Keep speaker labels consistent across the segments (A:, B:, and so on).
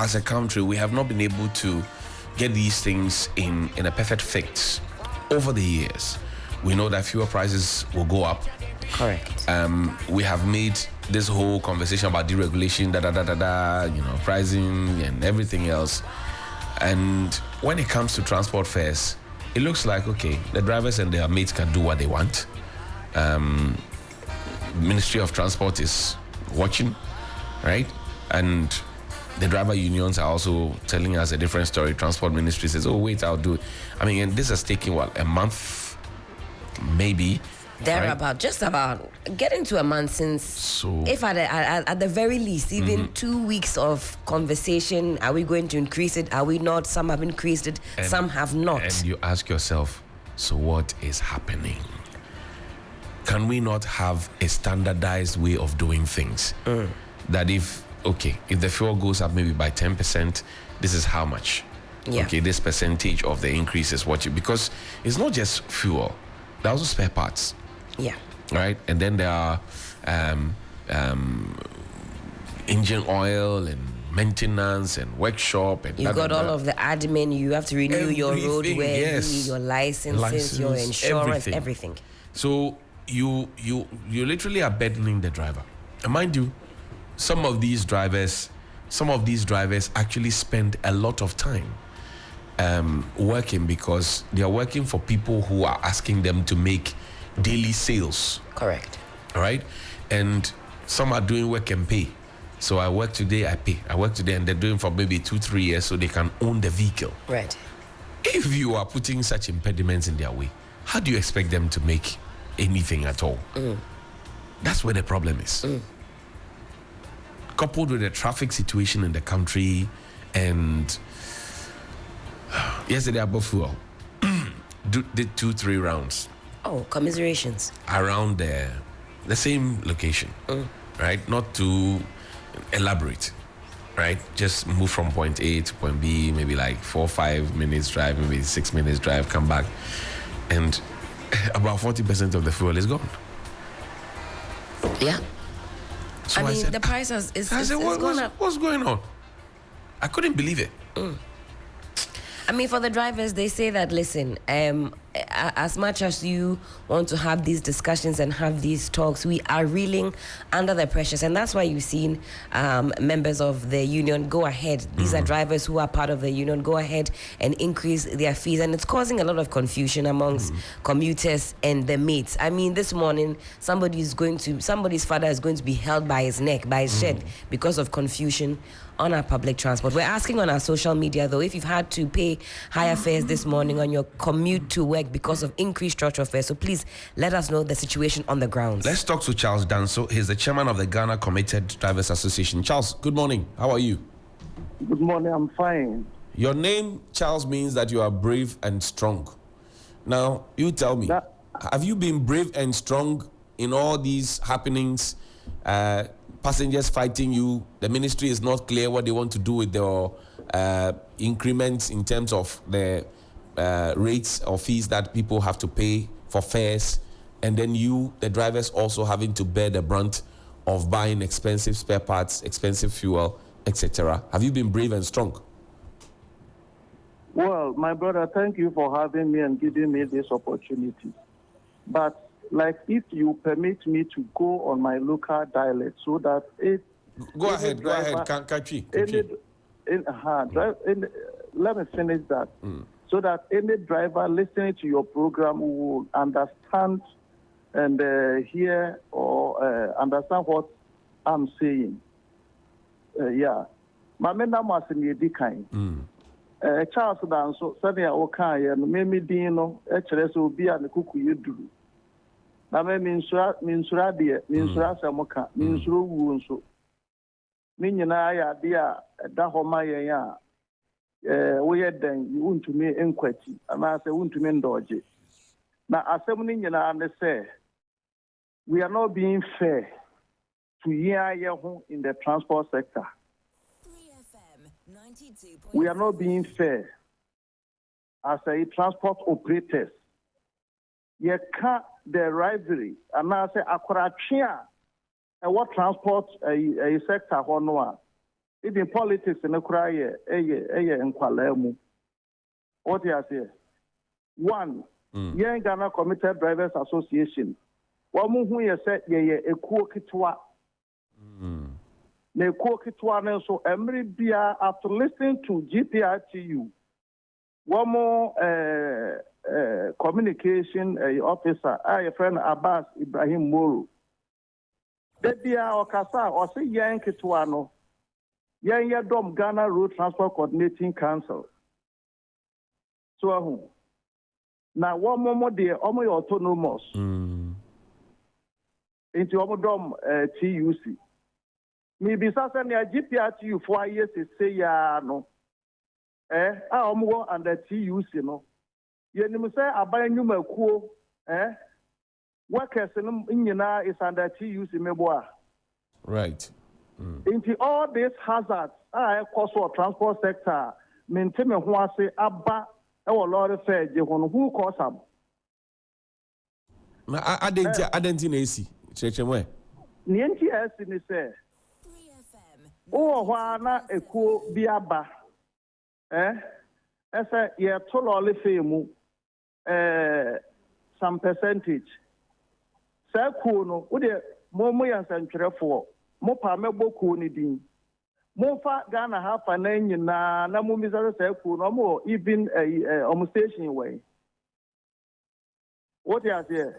A: as a country, we have not been able to get these things in a perfect fix over the years. We know that fuel prices will go up.
B: Correct.
A: We have made this whole conversation about deregulation, pricing and everything else. And when it comes to transport fares, it looks like, okay, the drivers and their mates can do what they want. Ministry of Transport is watching, right? And the driver unions are also telling us a different story. Transport Ministry says, oh, wait, I'll do it. I mean, and this has taken, a month, maybe?
B: Just about getting to a month since. So, if at the very least, even 2 weeks of conversation, are we going to increase it? Are we not? Some have increased it, some have not.
A: And you ask yourself, so what is happening? Can we not have a standardized way of doing things? That if the fuel goes up maybe by 10%, this is how much?
B: Yeah.
A: Okay, this percentage of the increase is what because it's not just fuel, there are also spare parts.
B: Yeah.
A: Right? And then there are engine oil and maintenance and workshop and
B: you got all of the admin. You have to renew your roadway, your licenses, your insurance, everything.
A: So you literally are burdening the driver. And mind you, some of these drivers actually spend a lot of time working because they are working for people who are asking them to make daily sales.
B: Correct.
A: All right? And some are doing work and pay. So I work today, I pay. I work today, and they're doing for maybe 2-3 years so they can own the vehicle.
B: Right.
A: If you are putting such impediments in their way, how do you expect them to make anything at all? That's where the problem is. Coupled with the traffic situation in the country, and yesterday above fuel did 2-3 rounds.
B: Oh, commiserations.
A: Around the same location, right? Not to elaborate, right? Just move from point A to point B, maybe like 4-5 minutes drive, maybe 6 minutes drive, come back, and about 40% of the fuel is gone.
B: Yeah.
A: So
B: I mean, the price is going up.
A: What's going on? I couldn't believe it.
B: I mean, for the drivers, they say that, listen, as much as you want to have these discussions and have these talks, we are reeling under the pressures. And that's why you've seen members of the union go ahead. These are drivers who are part of the union, go ahead and increase their fees. And it's causing a lot of confusion amongst commuters and the mates. I mean, this morning, somebody's father is going to be held by his neck, by his shirt, because of confusion on our public transport. We're asking on our social media, though, if you've had to pay higher fares this morning on your commute to work because of increased structural fares. So please let us know the situation on the grounds.
A: Let's talk to Charles Dano. He's the chairman of the Ghana Committed Drivers Association. Charles, good morning. How are you?
C: Good morning. I'm fine.
A: Your name, Charles, means that you are brave and strong. Now, you tell me, have you been brave and strong in all these happenings? Passengers fighting you, the ministry is not clear what they want to do with their increments in terms of the rates or fees that people have to pay for fares, and then you, the drivers, also having to bear the brunt of buying expensive spare parts, expensive fuel, etc. Have you been brave and strong?
C: Well, my brother, thank you for having me and giving me this opportunity. But if you permit me to go on my local dialect so that
A: Go ahead.
C: Let me finish that. So that any driver listening to your program will understand and hear or understand what I'm saying. Yeah. Mamenda Masin kind. Charles Dano, Sadia Okaya, Mimi Dino, HRS will be at the Kuku Yudu. Na me minsura de minsura samoka minsuro wuonso ni nyina ya de a da ho ma yen a wo ye den wuntumi enkwati ama se wuntumi ndoje na asem ni nyina ne say we are not being fair to ye ho in the transport sector. We are not being fair as a transport operators. You can't the rivalry and now say akwara twa and what transport a sector honoa Even politics in the cry, and Kwalemu. What you say? One, Young Ghana Commuter Drivers Association. One who you said, a quokitwa. Ne quokitwa, so every beer after listening to GPRTU. One more communication officer, a friend Abas Imoru. Debia or Kasa or say Yankituano. Yan Dom Ghana Road Transport Coordinating Council. So, now one more day, almost autonomous into Omodom TUC. Maybe something a GPRTU 4 years is say, ya no. I'm under TUC, no. You say, I buy new cool, workers in is under TUC, Meboa.
A: Right.
C: Into all these hazards, I cause for transport sector, maintain who I say, Abba, our Lord of Fair, who cause them.
A: I didn't AC. Church away.
C: Nienti as in say, oh, Wana, a cool biaba. As a year total only fame, some percentage. Say, cool, would you more and for? Mopa meboku ni din. Mofa Ghana half an engine na mumizaro seku no more even a station way. What you say?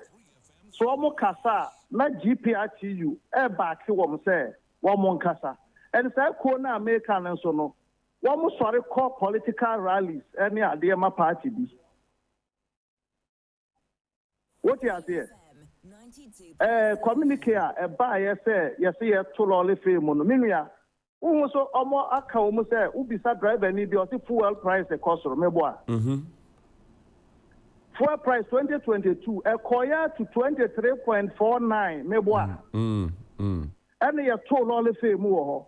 C: So mo kasa na GPRTU back wom say one mon kasa. And say ko na American and so no. One mo sorry call political rallies any adema party bi. What you say? Communicate buy say yes to lolly film no minia so omo aka omo say ubisa driver ni bi fuel price the cost meboa fuel price 2022 koya to 23.49 meboa and ya to lolly film wo ho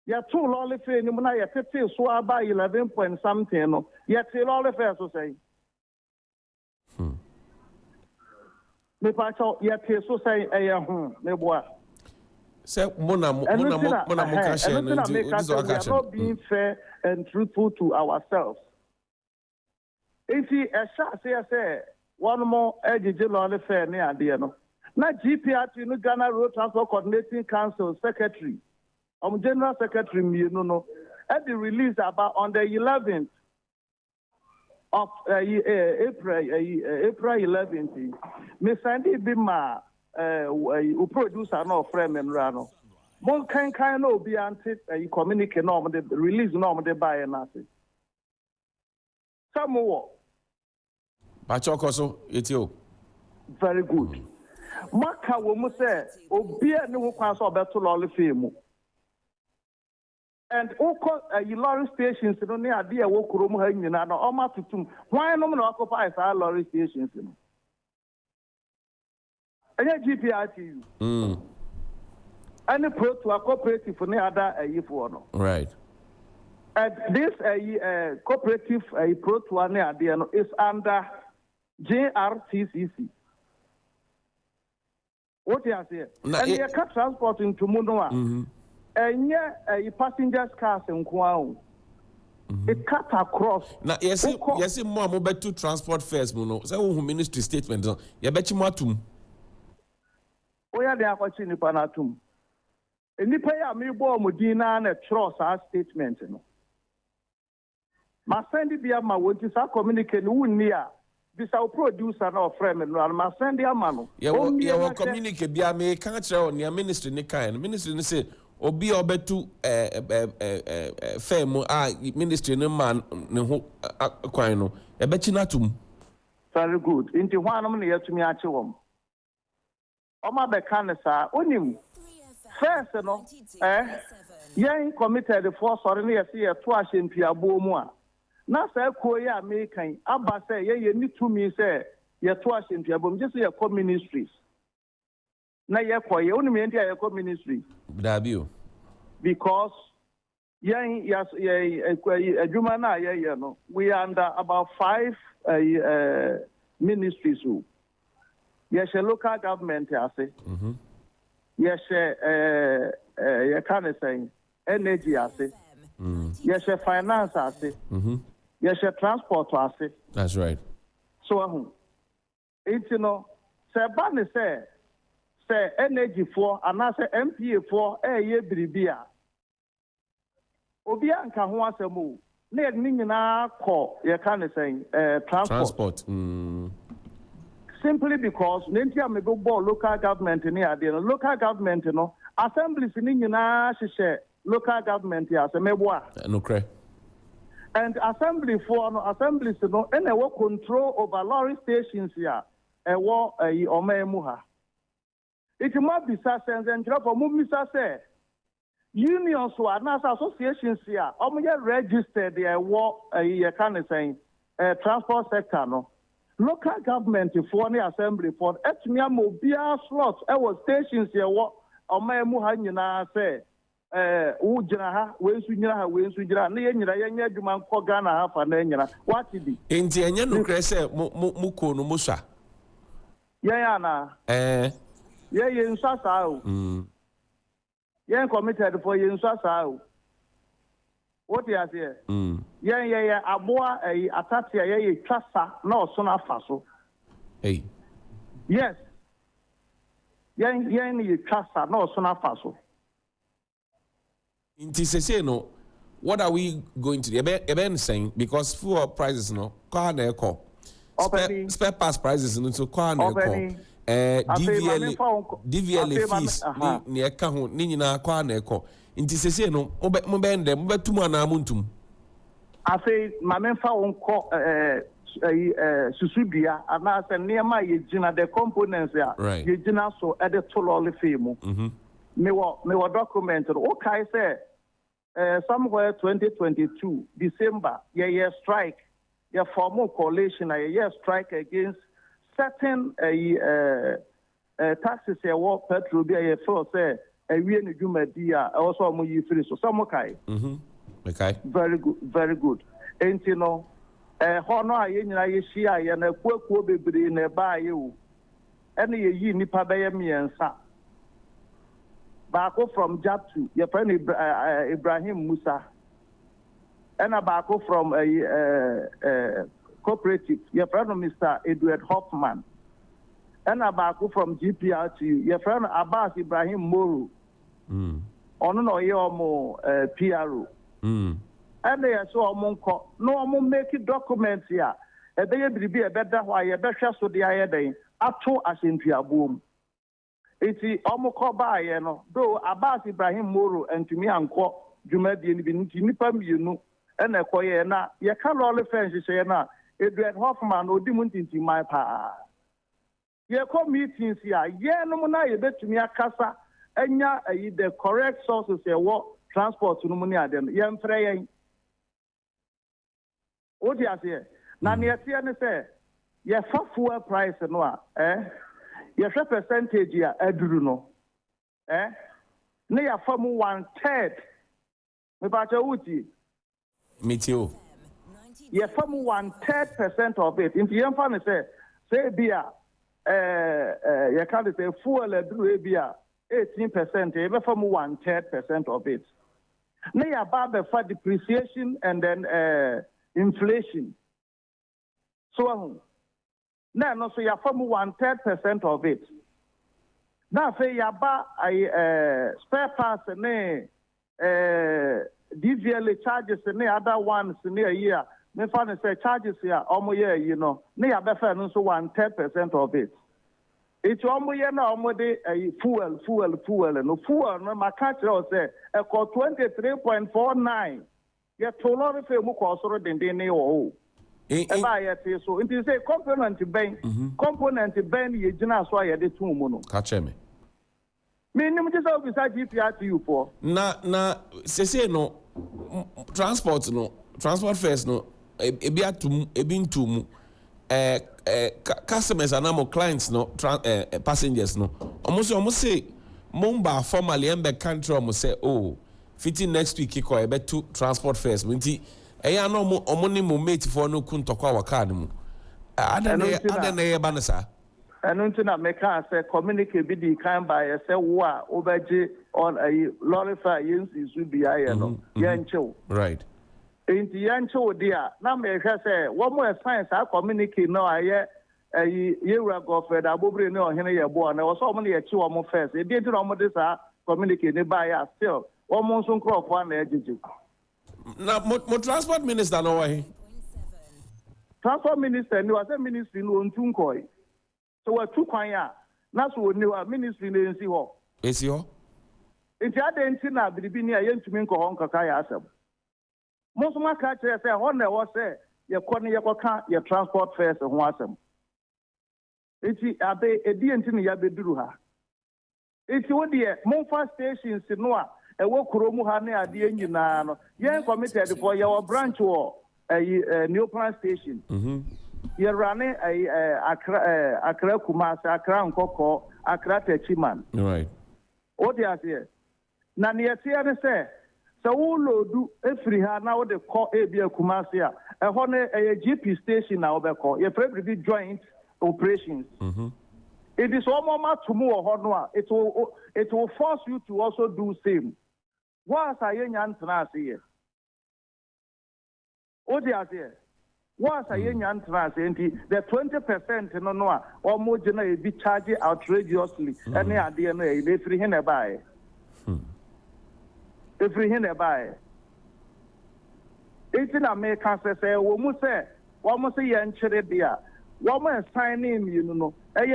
C: ya to lolly film ni na ya tete so aba 11 point something no ya te lolly fair so say me pacho ya so say meboa
A: say mona mokashe
C: we are not being fair and truthful to ourselves. If he say one more edge on fair near the no. Na GPRTU Ghana Road Transport Coordinating Council Secretary, General Secretary, no, at the release about on the 11th of April 11th, Miss Sandy Bima, who producer no frame and rano. Mon kind of be anti communicate norm the release norm the buy and nothing. Some more.
A: Pachokoso, it's you.
C: Very good. Maka womu say, Obia no kwan so beto lolly film. And oko lorry stations no near ade wo kurom ha nyina no oma tutum. Why no no occupy our lorry stations no? Any GPRTU. Any pro to a cooperative for any other for no.
A: Right.
C: And this cooperative pro to an idea is under JRTCC. What you say? And you can transport into Munoa. And yeah, passengers cars in Kwao. It cut across.
A: Now, yes, more mobile to transport fares, Muno. So, ministry statement. You bet you matum.
C: We are there watching the Panatum. And you pay a me bo Modina and a trust our statement. My Sandy Biama would just communicate who near. This our producer or friend and my Sandy Amano.
A: Yeah, communicate Biame can't show on your ministry, Nikai. Ministry say, Obi obetu femo ministry no man no kwan no e be chinatum.
C: Very good. Into one am near to me achewom. Oma be kan sa onim. First no yen committed for sorry na say to ahempi abo mu a. Na say ko ya me kan aba say ye ni to me say ye to ahempi abo mu just ye come ministries. Na ye koye onim ye ndia ye come ministry.
A: Dabio.
C: Because we are under about 5 ministries. Yes, a local government, I say. Yes, you can't say energy ase. Yes, finance ase. Yes, transport ase.
A: That's right.
C: So it's say energy for and I say MPA for ye bribia. Obi anka ho asemu. Na nyina call you can say transport. Simply because Nintia may go local government in here. Local government, assemblies in nyina share local government here.
A: Okay.
C: And assemblies, and they will control over lorry stations here. It might be such and for Mumisa say unions who are not associations here, registered their war transport sector. No. Local government for the assembly for etmia mobile slots stations here what Muhanyana say Ujana, Wensujira, Nanya Juman Kogana half and then what did he?
A: In the Anyano Cresse Muko no Musa.
C: Yana. Yeah, in Sasao. Yeah, committed for you in Sasao. What you say? Yeah, Aboa a Atatia, Trassa, no, Sona Faso.
A: Hey.
C: Yes. Yeah, Trassa, no, Sona Faso.
A: In Tiseseno, what are we going to do? Eben saying because fuel prices, no, car ne call. Spare pass prices, no, so car ne call. DVL fees, near Cahu, Nina, car ne call. In Tiseseno, Mobende, Mubetumana Muntum.
C: I say, my men found Susubia, and I said near my Yegina, the components there.
A: Right.
C: Yegina so at the Tololi Fimo. Me were documented. Okay, say, somewhere 2022, December, strike, formal coalition, strike against certain taxes, petrol, say, we in the also free. So some okay.
A: Okay.
C: Very good, very good. And honor I share and a quick will be in a buy you. Any ye nipa by me and sa. Bako from Japtu, your friend Ibrahim Musa. And a Bako from a cooperative, your friend Mr. Edward Hoffman. And a Bako from GPRT, your friend Abas Imoru. No more PRO. And they are so monko. No more make documents here. A day be a better why a better so the idea. Up to as in boom. It's almost by though Abas Imoru and to me uncle Jumedi and Nipam, you know, and a koyena, you can't all the friends say na, Edward Hoffman or Dimund into my pa. You call meetings here, no more, you bet to me a casa, and the correct sources say what transport to Numunia then, young fraying. What do you say? Now, near Tiana say, yeah, for fuel price and what, Yes, a percentage here, Edruno. Near from 1/3. Me bacha uti.
A: Me too.
C: Yes, from 1/3% of it. In the emphasis, say beer, you can't say fuel Edru beer, 18%, even from 1/3% of it. Near about for depreciation and then inflation. So, no, so you're from 1/3% of it. Now, say you're about spare parts and DVL charges and other ones near a year. Me find say charges here almost year, you know. Near better so 1/3% of it. It's almost year now, almost fuel, and fuel. No, my catch say a 23.49. You're told if you cost than they know. So it is a component bank, you just why you did 2 mono.
A: Catch me.
C: Minimum just beside GPR to you for.
A: Na, say no transport fares no, customers and our clients no, passengers no. Almost say, Mumba formally and country almost say, oh, fitting next week, you call about 2 transport fares. I know more mate for no kuntokwa wakadmu. I don't know, Banasa.
C: And until I make us communicate with the kind by a say, wow, overji on a lorify yens is will be yancho.
A: Right.
C: In the yancho, dear, now make her say, one more science I communicate no, I a year ago for the Abubri no, Henry born. I was only a 2 or more first. It didn't know this communicate by us still. Almost on crop one edge.
A: Now, mo transport minister no way.
C: Transport minister, no, I said ministry no on Tunkoi. So we're 2 kwanya. That's what new ministry in Siho.
A: Is yo?
C: It's the other thing now, the Binia Yen to Minko Honka Kayasam. Most of my catchers say, Honda was there, your corner, your transport fares and wasam. It's a DNT Yabedruha. It's what the Monfa stations in Noah, a walk Romuhane at the engine. Yen committed for your branch or a new plant station. You're running Accra Kumasi, Accra Nkoko, Accra Techiman.
A: Right.
C: What do you say? Nani say, so all do every now the call ABA Kumasi, a GP station now, they call your favorite joint operations. It is almost to move on. It will force you to also do same. What are you answering? What do you say? Once I the 20% no or more generally be charged outrageously. Any idea they free him by. They free him by. It's in America say, woman say, one say, and cherry dear. Woman sign in, you know, a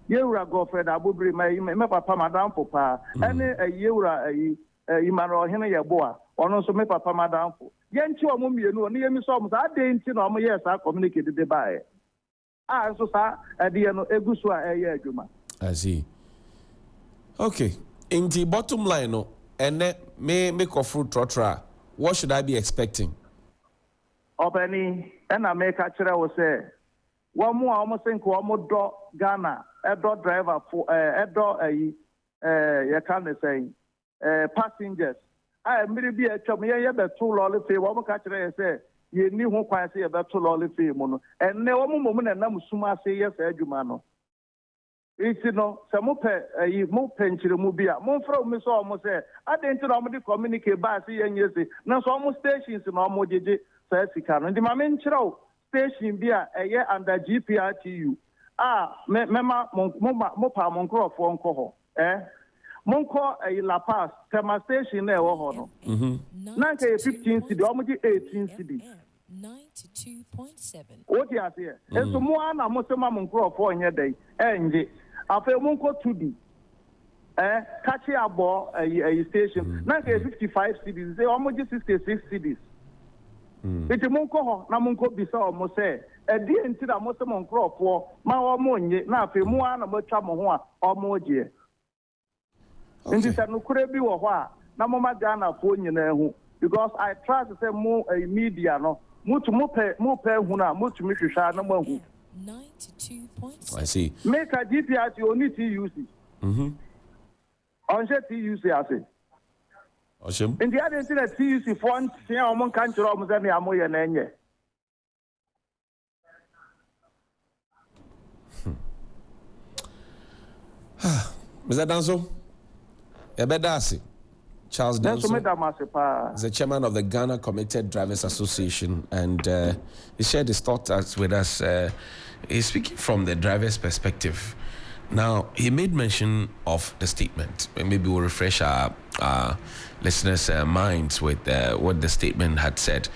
C: year ago, Fred Abubri, my papa, madame, papa, and a year a Imaro Henry Boa, or also my papa, madame. Yanchu Mummy, you know, near me some I didn't know, yes, I communicated the buy. I so sa at the end of Egusua a year, Juma.
A: I see. Okay. In the bottom line, no, and then may make a fruit trotra. What should I be expecting?
C: Openi, and I make a chair was say, one more almost think one more dog Ghana, a dog driver for a dog, you can't say, passengers. I may be a chum, yeah, but 2 lolly fee, one catcher say, you knew who quite say about 2 lolly fee, mono, and no moment and Namusuma say yes, Edumano. It's no, some more pension mubia, more from Miss almost say, I didn't normally communicate by saying yes, no, almost stations in almost says he can. And the Mamentro station beer a year under GPRTU. Mema Mopa Moncro for Uncle, Monko a La Paz, Tama station there, oh, no. 15 cities, almost 18 cities.
D: 92.7.
C: What do you say? And so more, I'm almost a Moncro for in your day. And after Monko 2D, catch a ball a station, 55 cities, they almost 66 cities. It's a Monko, Namunko Bisa almost say, a dear until I'm most a Moncro for Mawamonye, now for more and more trouble or more dear. And this is no crabby or what? Namama Ghana phone you because I try to say more a media no more pay huna more to make you shine no more.
D: 92.7.
A: I see.
C: Make a GPS you only to use it. On set to use it, I say.
A: Awesome.
C: And the other thing that use if one thing on one country almost any amoy and any.
A: Mr. Danso? Ebedasi, Charles Dano is the chairman of the Ghana Committed Drivers Association, and he shared his thoughts with us. He's speaking from the driver's perspective. Now, he made mention of the statement, and maybe we'll refresh our listeners' minds with what the statement had said.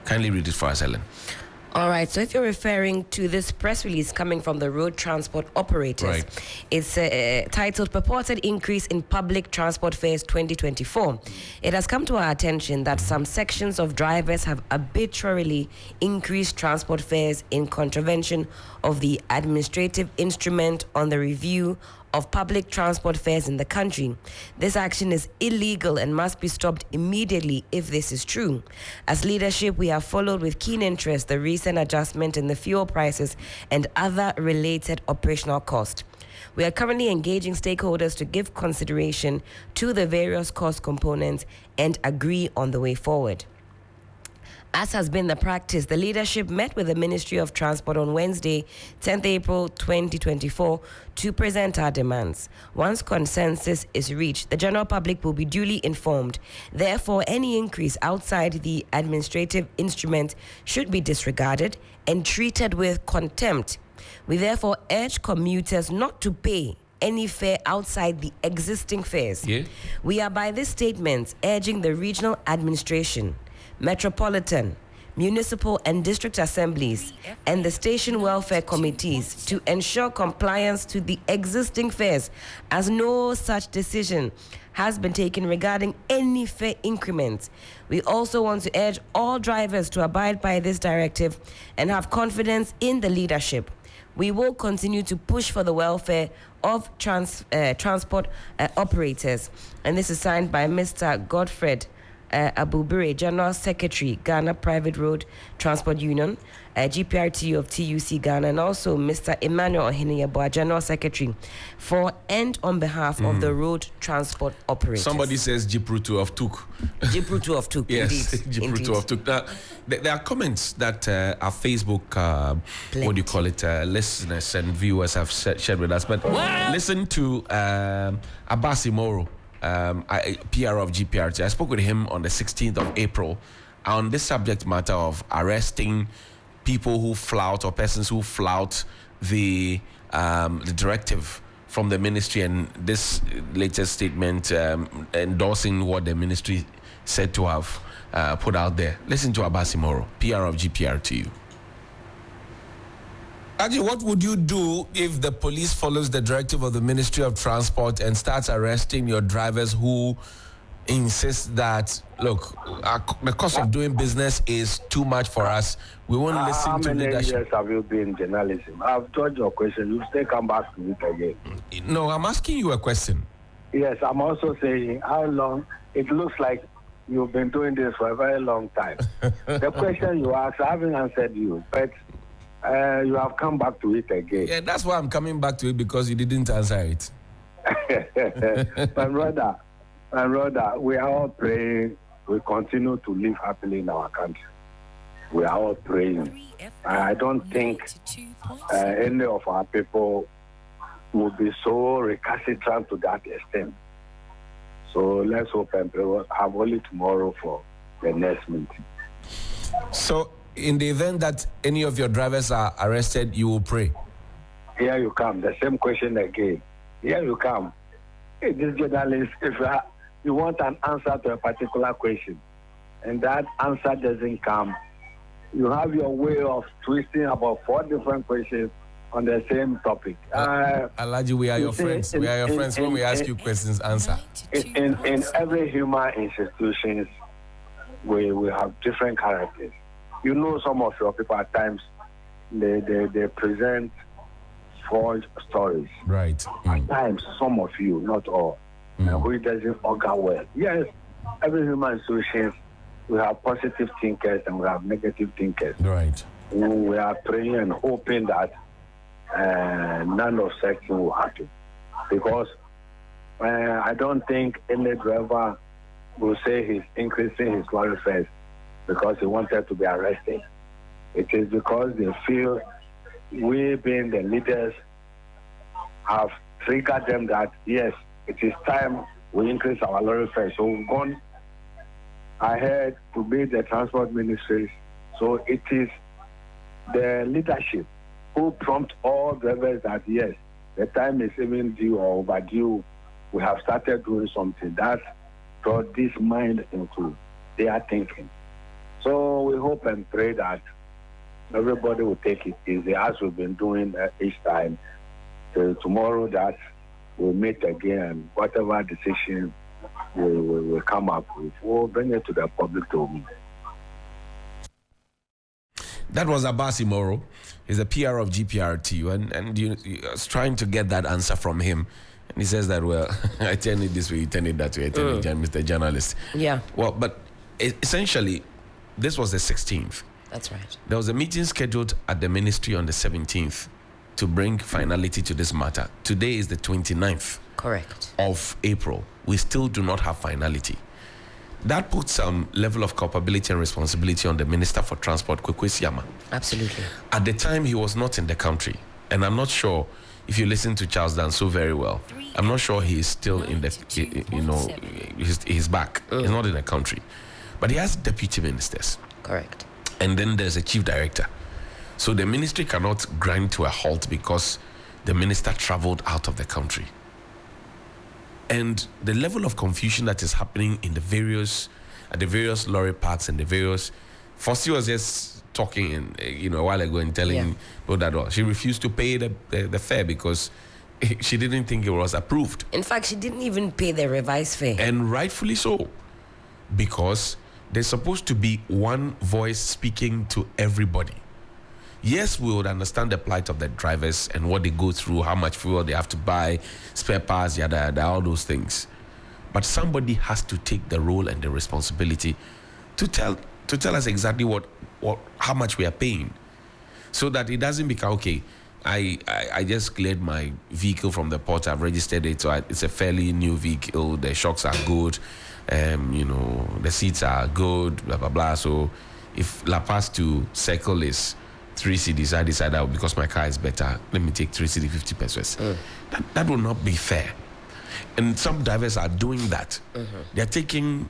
A: Kindly read it for us, Helen.
B: All right, so if you're referring to this press release coming from the road transport operators, right. It's titled Purported Increase in Public Transport Fares 2024. It has come to our attention that some sections of drivers have arbitrarily increased transport fares in contravention of the administrative instrument on the review of public transport fares in the country. This action is illegal and must be stopped immediately if this is true. As leadership, we have followed with keen interest the recent adjustment in the fuel prices and other related operational costs. We are currently engaging stakeholders to give consideration to the various cost components and agree on the way forward. As has been the practice, the leadership met with the Ministry of Transport on Wednesday, 10th April 2024, to present our demands. Once consensus is reached, the general public will be duly informed. Therefore, any increase outside the administrative instrument should be disregarded and treated with contempt. We therefore urge commuters not to pay any fare outside the existing fares.
A: Yeah.
B: We are by this statement urging the regional administration, metropolitan, municipal and district assemblies, and the station welfare committees to ensure compliance to the existing fares, as no such decision has been taken regarding any fare increments. We also want to urge all drivers to abide by this directive and have confidence in the leadership. We will continue to push for the welfare of transport operators. And this is signed by Mr. Godfred Abubire, General Secretary, Ghana Private Road Transport Union, GPRTU of TUC Ghana, and also Mr. Emmanuel Ohineyeboa, General Secretary, for and on behalf of the road transport operators.
A: Somebody says Jiprutu of Tuk.
B: Jiprutu of Tuk,
A: Yes,
B: indeed.
A: Jiprutu of Tuk. Now, there are comments that our Facebook, what do you call it, listeners and viewers have shared with us. But listen to Abas Imoru, PR of GPRT. I spoke with him on the 16th of April on this subject matter of arresting people who flout or persons who flout the directive from the ministry, and this latest statement endorsing what the ministry said to have put out there. Listen to Abas Imoru, PR of GPRTU. Actually, what would you do if the police follows the directive of the Ministry of Transport and starts arresting your drivers who insist that, look, the cost of doing business is too much for us? We won't listen to leadership.
E: How many years have you been in journalism? I've told your question. You still come back to it again.
A: No, I'm asking you a question.
E: Yes, I'm also saying how long. It looks like you've been doing this for a very long time. The question you asked, I haven't answered you, but you have come back to it again.
A: Yeah, that's why I'm coming back to it, because you didn't answer it.
E: My brother, we are all praying. We continue to live happily in our country. We are all praying. I don't think any of our people will be so recalcitrant to that extent. So let's hope and pray. We'll have only tomorrow for the next meeting.
A: So, in the event that any of your drivers are arrested, you will pray?
E: Here you come. The same question again. Here you come. Hey, this journalist, if you want an answer to a particular question, and that answer doesn't come, you have your way of twisting about 4 different questions on the same topic.
A: Alaji, we are your friends. We are your friends. When we ask you questions, answer.
E: In every human institution, we have different characters. You know, some of your people at times, they present forged stories.
A: Right.
E: At times, some of you, not all, who doesn't augur well. Yes, every human institution, we have positive thinkers and we have negative thinkers.
A: Right.
E: We are praying and hoping that none of such thing will happen. Because I don't think any driver will say he's increasing his lorry fares because he wanted to be arrested. It is because they feel we, being the leaders, have triggered them that, yes, it is time we increase our lorry fares. So we've gone ahead to build the transport ministries. So it is the leadership who prompt all drivers that, yes, the time is even due or overdue. We have started doing something that brought this mind into their thinking. So we hope and pray that everybody will take it easy, as we've been doing each time. So tomorrow that we'll meet again, and whatever decision we will come up with, we'll bring it to the public domain.
A: That was Abas Imoru. He's a PR of GPRTU, and you was trying to get that answer from him. And he says that, well, I turn it this way, you turn it that way, I turn it, Mr. Journalist.
B: Yeah.
A: Well, but essentially, this was the 16th.
B: That's right.
A: There was a meeting scheduled at the ministry on the 17th to bring finality to this matter. Today is the 29th.
B: Correct.
A: Of April. We still do not have finality. that puts some level of culpability and responsibility on the Minister for Transport, Kwekwesi Ama.
B: Absolutely.
A: At the time, he was not in the country. And I'm not sure if you listen to Charles Dano so very well. I'm not sure he is still in the, he's back. He's not in the country. But he has deputy ministers.
B: Correct.
A: And then there's a chief director. So the ministry cannot grind to a halt because the minister traveled out of the country. And the level of confusion that is happening in at the various lorry parks and the various, Fossey was just talking a while ago and telling people that she refused to pay the fare because she didn't think it was approved.
B: In fact, she didn't even pay the revised fare.
A: And rightfully so, because there's supposed to be one voice speaking to everybody. Yes, we would understand the plight of the drivers and what they go through, how much fuel they have to buy, spare parts, yada, all those things. But somebody has to take the role and the responsibility to tell us exactly how much we are paying, so that it doesn't become, okay, I just cleared my vehicle from the port, I've registered it, so it's a fairly new vehicle, the shocks are good, the seats are good, blah, blah, blah. So if La Paz to Circle is 3 cedis, I decide that because my car is better, let me take 3 cedis, 50 pesos. That will not be fair. And some drivers are doing that. They're taking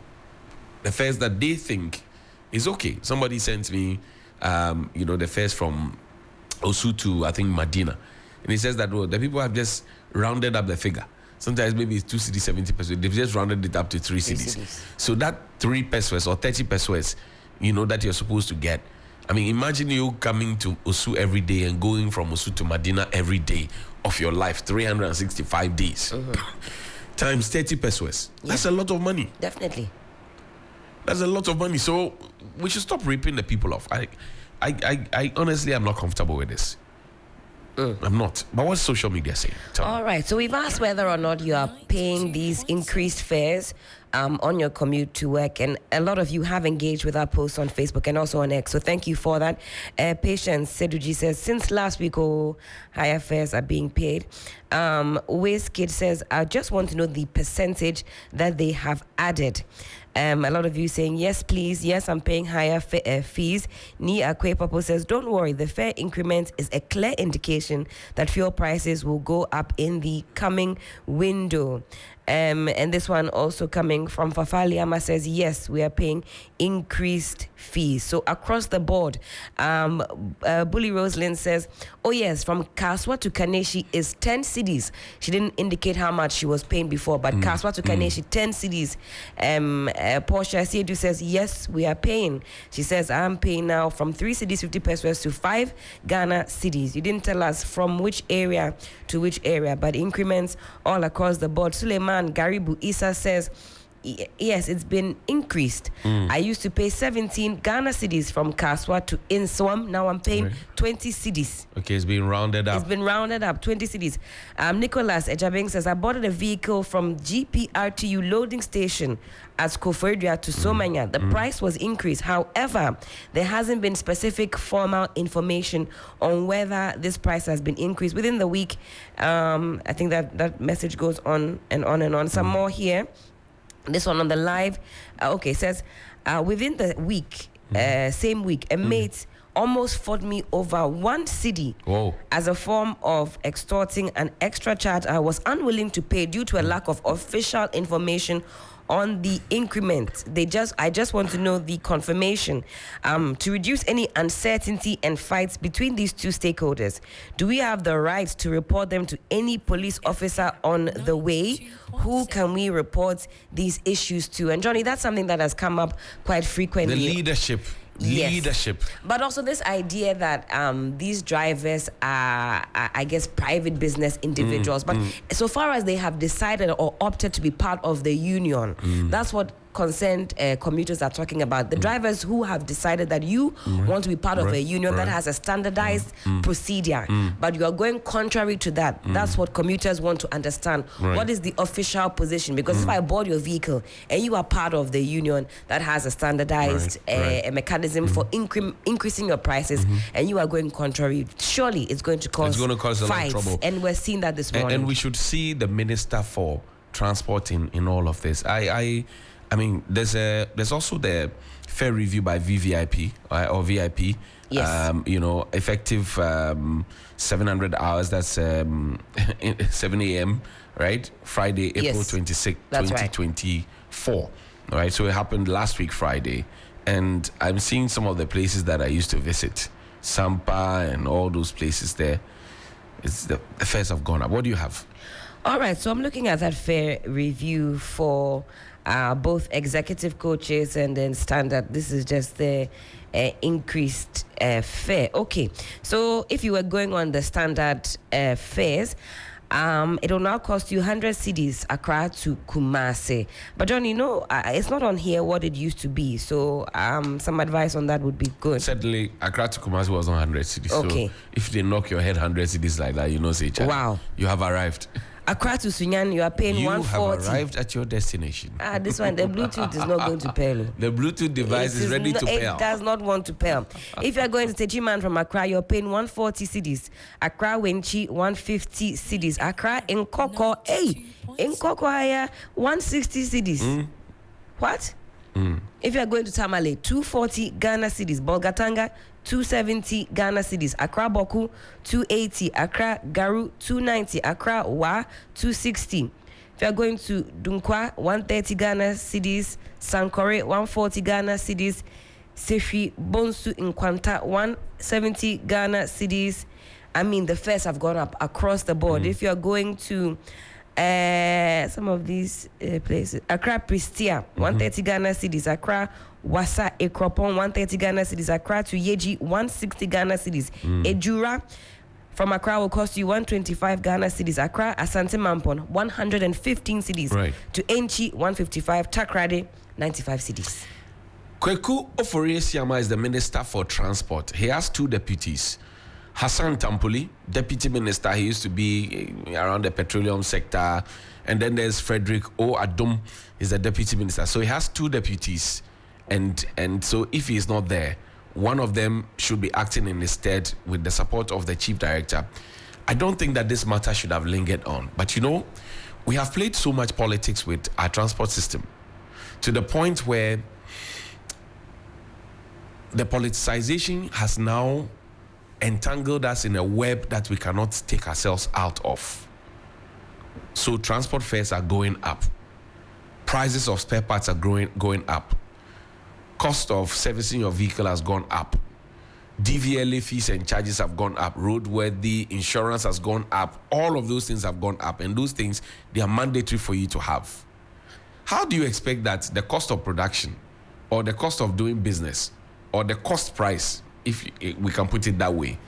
A: the fares that they think is okay. Somebody sent me, the fares from Osu to, I think, Medina. And he says that the people have just rounded up the figure. Sometimes maybe it's 2 cedis, 70 pesos. They've just rounded it up to 3 cedis. So that 3 pesos or 30 pesos, that you're supposed to get. I mean, imagine you coming to Osu every day and going from Osu to Medina every day of your life, 365 days. Times 30 pesos. Yeah. That's a lot of money.
B: Definitely.
A: That's a lot of money. So we should stop ripping the people off. I honestly am not comfortable with this. I'm not. But what's social media saying?
B: All right. So we've asked whether or not you are paying these increased fares on your commute to work, and a lot of you have engaged with our posts on Facebook and also on X. So thank you for that. Patience Seduji says, since last week, higher fares are being paid. Wiz Kid says, I just want to know the percentage that they have added. A lot of you saying, yes, please. Yes, I'm paying higher fees. Ni Akwe Papo says, don't worry. The fare increment is a clear indication that fuel prices will go up in the coming window. And this one also coming from Fafali Ama says, yes, we are paying increased fees. So across the board, Bully Rosalind says, oh yes, from Kaswa to Kaneshi is 10 cedis. She didn't indicate how much she was paying before, but Kaswa to Kaneshi, 10 cedis. Portia Siedu says, yes, we are paying. She says, I'm paying now from 3 cedis 50 pesos to 5 Ghana cedis. You didn't tell us from which area to which area, but increments all across the board. Suleiman Garibu Isa says, yes, it's been increased. I used to pay 17 Ghana cedis from Kaswa to Inswam. Now I'm paying 20 cedis.
A: Okay, it's been rounded up.
B: It's been rounded up, 20 cedis. Nicholas Ejabeng says, I bought a vehicle from GPRTU loading station at Koforidua to Somanya. The price was increased. However, there hasn't been specific formal information on whether this price has been increased within the week. I think that message goes on and on and on. Some more here. This one on the live, says, within the week, same week, a mate almost fought me over 1 cedi as a form of extorting an extra charge I was unwilling to pay due to a lack of official information on the increment. I just want to know the confirmation to reduce any uncertainty and fights between these two stakeholders. Do we have the right to report them to any police officer on the way? Who can we report these issues to? And Johnny, that's something that has come up quite frequently.
A: The leadership.
B: But also this idea that these drivers are, I guess, private business individuals. But so far as they have decided or opted to be part of the union, that's what concerned commuters are talking about. The drivers who have decided that you want to be part of a union that has a standardized procedure, but you are going contrary to that. That's what commuters want to understand. What is the official position? Because if I board your vehicle and you are part of the union that has a standardized a mechanism for increasing your prices, and you are going contrary, surely it's going to cause
A: a lot of trouble.
B: And we're seeing that this morning.
A: And we should see the Minister for Transport in all of this. I mean, there's also the fare review by VVIP or VIP.
B: Yes.
A: Effective 700 hours. That's 7 a.m. Right, Friday, April
B: Yes.
A: 26,
B: That's right.
A: 2024. All right, so it happened last week Friday, and I'm seeing some of the places that I used to visit, Sampa and all those places there. It's the fares have gone up. What do you have?
B: All right, so I'm looking at that fare review for both executive coaches and then standard. This is just the increased fare. Okay, so if you were going on the standard fares, it will now cost you 100 cedis Accra to Kumasi. But John, it's not on here what it used to be. So some advice on that would be good.
A: Certainly, Accra to Kumasi was on 100 cedis.
B: Okay.
A: So if they knock your head 100 cedis like that, say, Charlie,
B: wow,
A: you have arrived.
B: Accra to Sunyan, you are paying
A: You
B: 140.
A: have arrived at your destination.
B: This one, the Bluetooth is not going to pay.
A: The Bluetooth device is ready to pay.
B: It does not want to pay. If you are going to Techiman from Accra, you're paying 140 cedis. Accra Wenchi, 150 cedis. Accra Nkoko, Nkoko 160 cedis. What? If you are going to Tamale, 240 Ghana cedis. Bolgatanga, 270 Ghana cedis. Accra Boku, 280. Accra Garu, 290. Accra Wa, 260. If you are going to Dunkwa, 130 Ghana cedis. Sankore, 140 Ghana cedis. Sefi Bonsu Nkwanta, 170 Ghana cedis. I mean, the fares have gone up across the board. If you are going to some of these places, Accra Pristia, 130 Ghana cedis. Accra Wasa Ekropon, 130 Ghana cedis. Accra to Yeji, 160 Ghana cedis. Ejura from Accra will cost you 125 Ghana cedis. Accra Asante Mampon, 115 cedis.
A: Right.
B: To Enchi, 155. Takrade, 95 cedis.
A: Kweku Ofori-Siama is the Minister for Transport. He has two deputies. Hassan Tampoli, Deputy Minister, he used to be around the petroleum sector. And then there's Frederick O. Adum, he's the Deputy Minister. So he has two deputies. And so if he's not there, one of them should be acting in his stead with the support of the Chief Director. I don't think that this matter should have lingered on. But we have played so much politics with our transport system to the point where the politicization has now entangled us in a web that we cannot take ourselves out of. So transport fares are going up. Prices of spare parts are going up. Cost of servicing your vehicle has gone up. DVLA fees and charges have gone up. Roadworthy insurance has gone up. All of those things have gone up. And those things, they are mandatory for you to have. How do you expect that the cost of production or the cost of doing business or the cost price, if we can put it that way,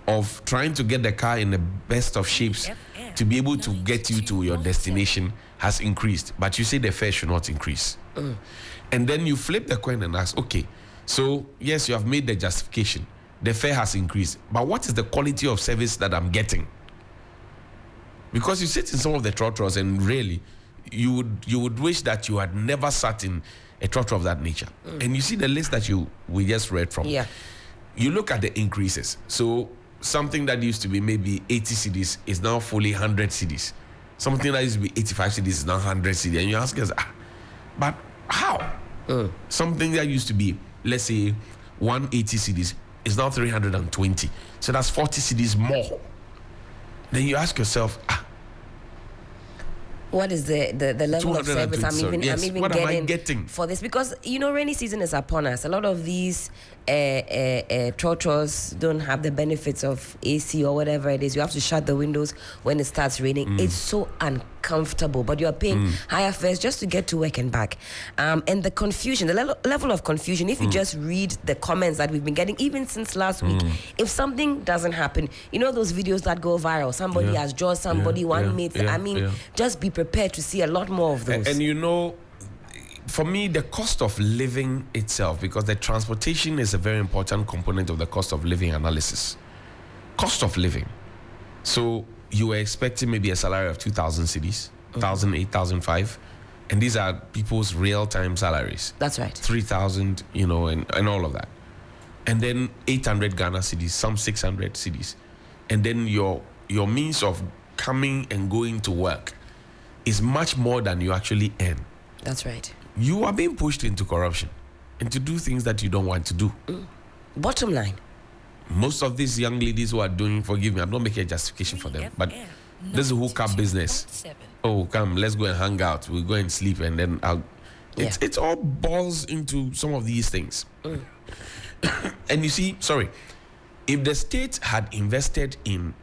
A: of trying to get the car in the best of shapes to be able to get you to your destination has increased, but you say the fare should not increase? And then you flip the coin and ask, okay, so yes, you have made the justification, the fare has increased, but what is the quality of service that I'm getting? Because you sit in some of the trotros and really you would wish that you had never sat in a trotro of that nature. And you see the list that we just read from.
B: Yeah.
A: You look at the increases. So something that used to be maybe 80 cedis is now fully 100 cedis. Something that used to be 85 cedis is now 100 cedis. And you ask us, but how? Something that used to be, let's say, 180 cedis is now 320. So that's 40 cedis more. Then you ask yourself,
B: what is the level of service I'm
A: getting
B: for this? Because rainy season is upon us. A lot of these trotros don't have the benefits of AC or whatever it is. You have to shut the windows when it starts raining. It's so uncomfortable, but you're paying higher fares just to get to work and back. And the confusion, the level of confusion, if you just read the comments that we've been getting even since last week, if something doesn't happen, those videos that go viral, somebody has jaws somebody, one mate, just be prepared to see a lot more of those.
A: And for me, the cost of living itself, because the transportation is a very important component of the cost of living analysis. Cost of living. So you were expecting maybe a salary of 2,000 cedis, 1,000, 8,005, and these are people's real-time salaries.
B: That's right.
A: 3,000, and all of that. And then 800 Ghana cedis, some 600 cedis. And then your means of coming and going to work is much more than you actually earn.
B: That's right.
A: you are being pushed into corruption and to do things that you don't want to do.
B: Bottom line.
A: Most of these young ladies who are doing, forgive me, I'm not making a justification for them, but this is hookup business. Oh, come, let's go and hang out. We'll go and sleep, and then it's all balls into some of these things. And you see, if the state had invested in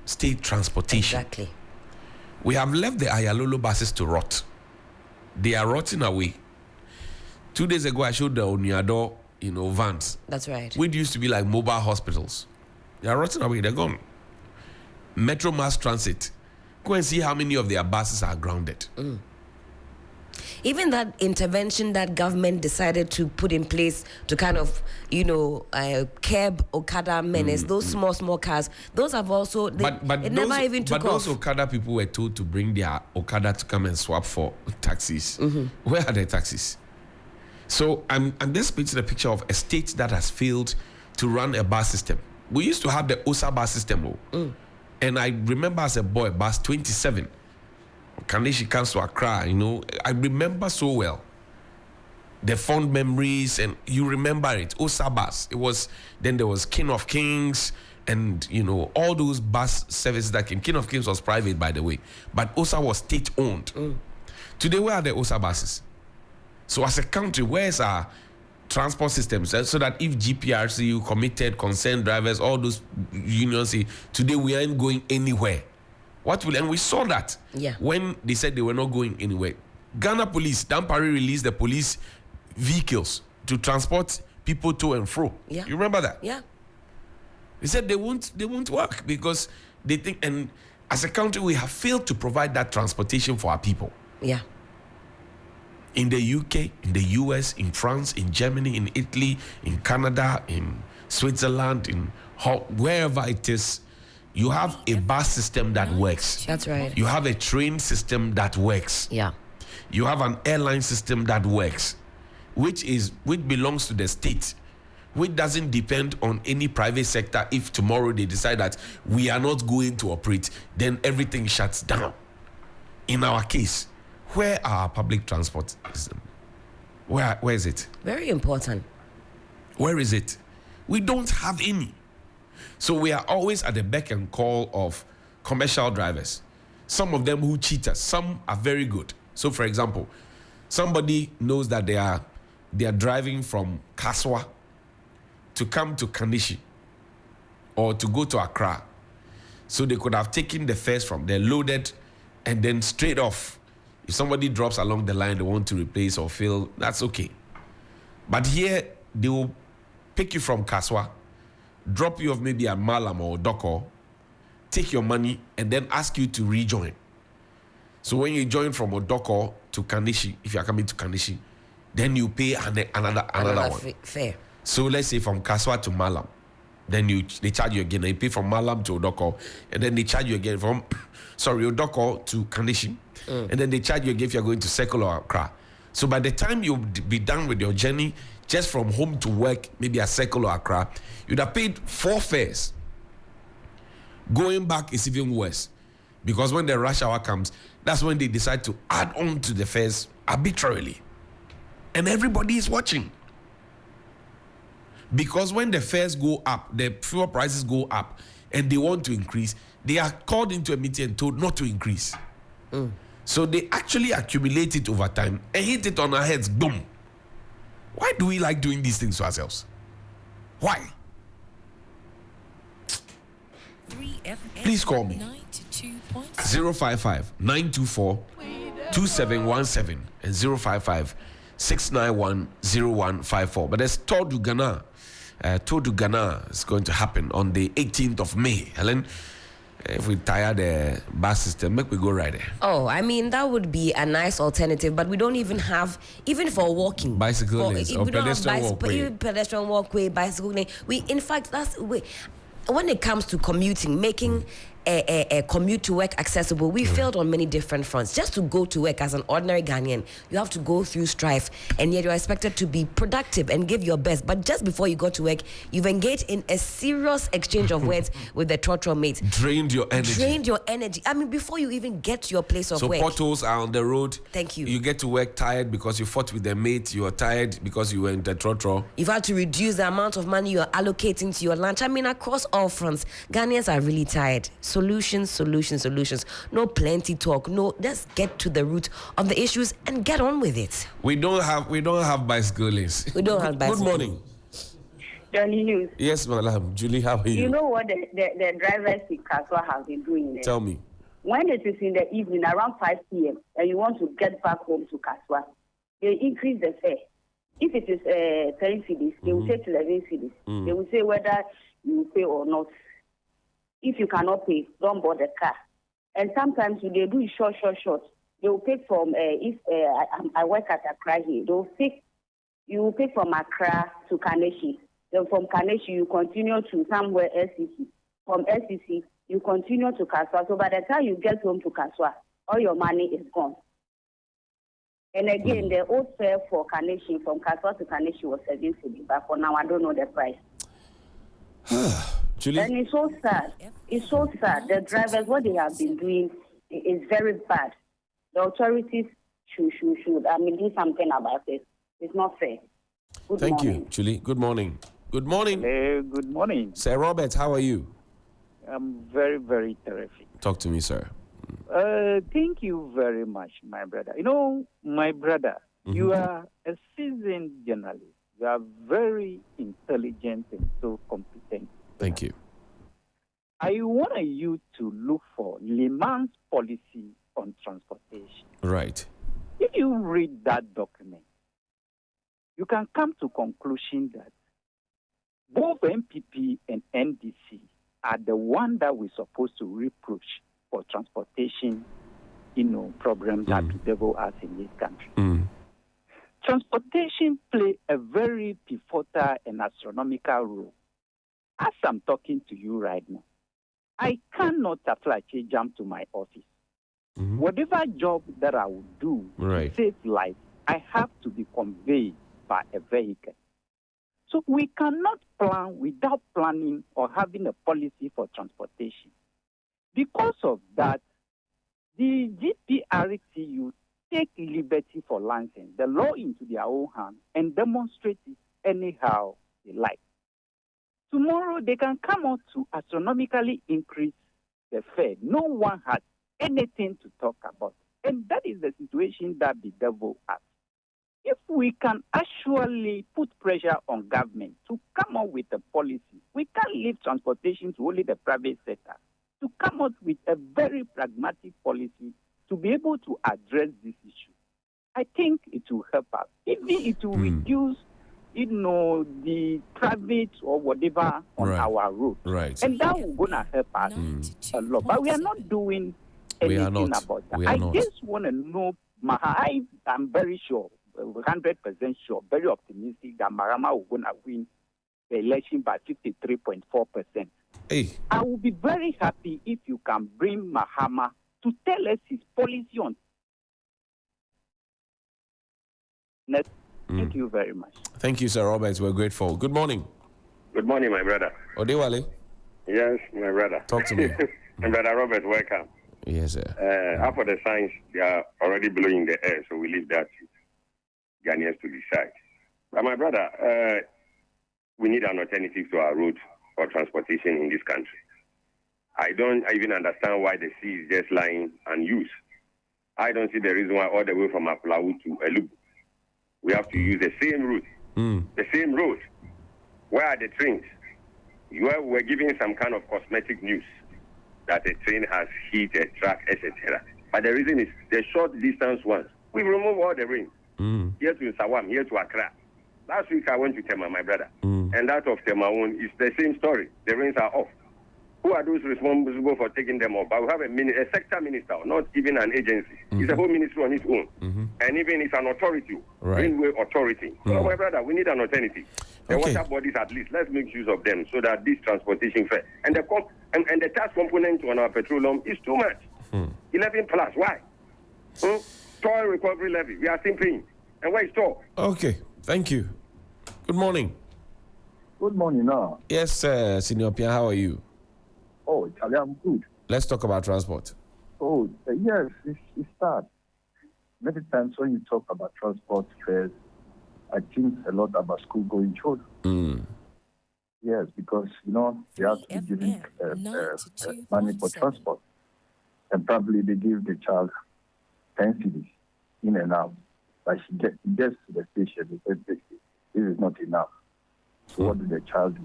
A: state transportation,
B: exactly,
A: we have left the Ayalolo buses to rot. They are rotting away. 2 days ago, I showed the Oniado, vans.
B: That's right.
A: Which used to be like mobile hospitals. They are rotting away. They're gone. Metro Mass Transit. Go and see how many of their buses are grounded.
B: Even that intervention that government decided to put in place to kind of, curb Okada menace, those small cars, those have also, never even took off.
A: But those Okada people were told to bring their Okada to come and swap for taxis. Where are the taxis? So I'm just painting a picture of a state that has failed to run a bus system. We used to have the OSA bus system. And I remember as a boy, bus 27, Kandishi comes to Accra, I remember so well the fond memories, and you remember it. OSA bus. Then there was King of Kings, and all those bus services that came. King of Kings was private, by the way, but OSA was state owned. Today, where are the OSA buses? So as a country, where's our transport systems? So that if GPRC, committed, concerned drivers, all those unions say, today we aren't going anywhere. And we saw that when they said they were not going anywhere. Ghana Police, Dampari released the police vehicles to transport people to and fro.
B: Yeah.
A: You remember that?
B: Yeah.
A: They said they won't work because they think, and as a country, we have failed to provide that transportation for our people.
B: Yeah.
A: In the UK, in the US, in France, in Germany, in Italy, in Canada, in Switzerland, wherever it is, you have a bus system that works.
B: That's right.
A: You have a train system that works.
B: Yeah.
A: You have an airline system that works, which belongs to the state, which doesn't depend on any private sector. If tomorrow they decide that we are not going to operate, then everything shuts down. In our case, where are our public transport system? Where is it?
B: Very important.
A: Where is it? We don't have any. So we are always at the beck and call of commercial drivers. Some of them who cheat us. Some are very good. So, for example, somebody knows that they are driving from Kaswa to come to Kandishi or to go to Accra. So they could have taken the fares from there, loaded, and then straight off. If somebody drops along the line they want to replace or fill, that's okay. But here, they will pick you from Kaswa, drop you off maybe at Malam or Doko, take your money, and then ask you to rejoin. So when you join from Odoko to Kandishi, if you are coming to Kandishi, then you pay another one.
B: Fair.
A: So let's say from Kaswa to Malam, then they charge you again. You pay from Malam to Odoko, and then they charge you again from Odoko to Kandishi, and then they charge you again if you're going to Circle or Accra. So by the time you'll be done with your journey, just from home to work, maybe at Circle or Accra, you'd have paid 4 fares. Going back is even worse, because when the rush hour comes, that's when they decide to add on to the fares arbitrarily. And everybody is watching. Because when the fares go up, the fuel prices go up, and they want to increase, they are called into a meeting and told not to increase. So they actually accumulate it over time and hit it on our heads, boom. Why do we like doing these things to ourselves? Why? Please call me. 055-924-2717 and 055-691-0154. But there's Tour du Ghana. Tour du Ghana is going to happen on the 18th of May. Helen, if we tire the bus system, make we go right there.
B: Oh, I mean, that would be a nice alternative, but we don't even have, even for walking.
A: Bicycle lanes or pedestrian walkway.
B: Even pedestrian walkway, bicycle lane. In fact, when it comes to commuting, making a commute to work accessible, we failed on many different fronts. Just to go to work as an ordinary Ghanaian, you have to go through strife, and yet you're expected to be productive and give your best. But just before you go to work, you've engaged in a serious exchange of words with the trotro mate.
A: Drained your energy.
B: I mean, before you even get to your place of work.
A: So potholes are on the road.
B: Thank you.
A: You get to work tired because you fought with the mate. You are tired because you were in the trotro.
B: You've had to reduce the amount of money you're allocating to your lunch. I mean, across all fronts, Ghanaians are really tired. Solutions. No plenty talk. No, let's get to the root of the issues and get on with it.
A: We don't have bicyclists.
B: We don't have bicyclists.
A: Good morning.
F: Johnnie Hughes.
A: Yes, madam. Julie, how are you?
F: You know what the drivers in Kaswa have been doing?
A: Tell me.
F: When it is in the evening, around 5 p.m., and you want to get back home to Kaswa, they increase the fare. If it is 10 cedis, they will say 11 cedis. They will say whether you pay or not. If you cannot pay, don't board the car. And sometimes they do it short. They will pick from, I work at Accra here, you will pick from Accra to Kaneshi. Then from Kaneshi, you continue to somewhere SCC. From SCC, you continue to Kaswa. So by the time you get home to Kaswa, all your money is gone. And again, the old fare for Kaneshi, from Kaswa to Kaneshi was 7 cedis. But for now, I don't know the price.
A: Julie?
F: And it's so sad. It's so sad. The drivers, what they have been doing is very bad. The authorities should do something about it. It's not fair.
A: Thank you, Julie. Good morning. Good morning.
G: Hello, good morning.
A: Sir Robert, how are you?
G: I'm very, very terrific.
A: Talk to me, sir.
G: Thank you very much, my brother. You know, my brother, you are a seasoned journalist. You are very intelligent and so competent.
A: Thank you.
G: I want you to look for Liman's policy on transportation.
A: Right.
G: If you read that document, you can come to conclusion that both MPP and NDC are the one that we're supposed to reproach for transportation, problems that bedevil us in this country. Transportation play a very pivotal and astronomical role. As I'm talking to you right now, I cannot apply to jump to my office. Whatever job that I would do to save life, I have to be conveyed by a vehicle. So we cannot plan without planning or having a policy for transportation. Because of that, the GPRTU take liberty for lancing the law into their own hands and demonstrate it anyhow they like. Tomorrow they can come out to astronomically increase the fare. No one has anything to talk about. And that is the situation that bedevil us. If we can actually put pressure on government to come up with a policy, we can't leave transportation to only the private sector, to come up with a very pragmatic policy to be able to address this issue. I think it will help us. Even it will reduce, the private or whatever on our road.
A: Right.
G: And that will going to help us a lot. But we are not doing anything about that. I just want to know, I'm very sure, 100% sure, very optimistic that Mahama will going to win the election by 53.4%.
A: Hey.
G: I will be very happy if you can bring Mahama to tell us his policy on. Thank you very much.
A: Thank you, Sir Robert. We're grateful. Good morning.
E: Good morning, my brother.
A: Odewale.
E: Yes, my brother.
A: Talk to me.
E: My brother Robert, welcome.
A: Yes, sir.
E: After the signs, they are already blowing the air, so we leave that to Ghanaians to decide. But my brother, we need an alternative to our road for transportation in this country. I don't even understand why the sea is just lying unused. I don't see the reason why all the way from Aplau to Elugu, we have to use the same route, the same road. Where are the trains? We're giving some kind of cosmetic news that a train has hit a track, etc. But the reason is the short distance ones. We remove all the rain. Here to Sawam, here to Accra. Last week I went to Tema, my brother. And that of Tema is the same story. The rains are off.
H: Who are those responsible for taking them up? But we have a sector minister, not even an agency. It's a whole ministry on its own. And even it's an authority, railway authority. So, my brother, we need an alternative. The water bodies, at least, let's make use of them so that this transportation fare and the tax component on our petroleum is too much. 11 plus. Why? Toll recovery levy. We are still paying. And where is toll?
A: Okay. Thank you. Good morning.
C: Good morning, now.
A: Yes, Senior Appiah, how are you?
C: Oh, Charlie, I'm good.
A: Let's talk about transport.
C: Oh, yes, it's sad. Many times when you talk about transport fares, I think a lot about school-going children. Yes, because, they have to give money for transport. And probably they give the child 10 cedis in and out. But she gets to the station, they say, this is not enough. So what do the child do?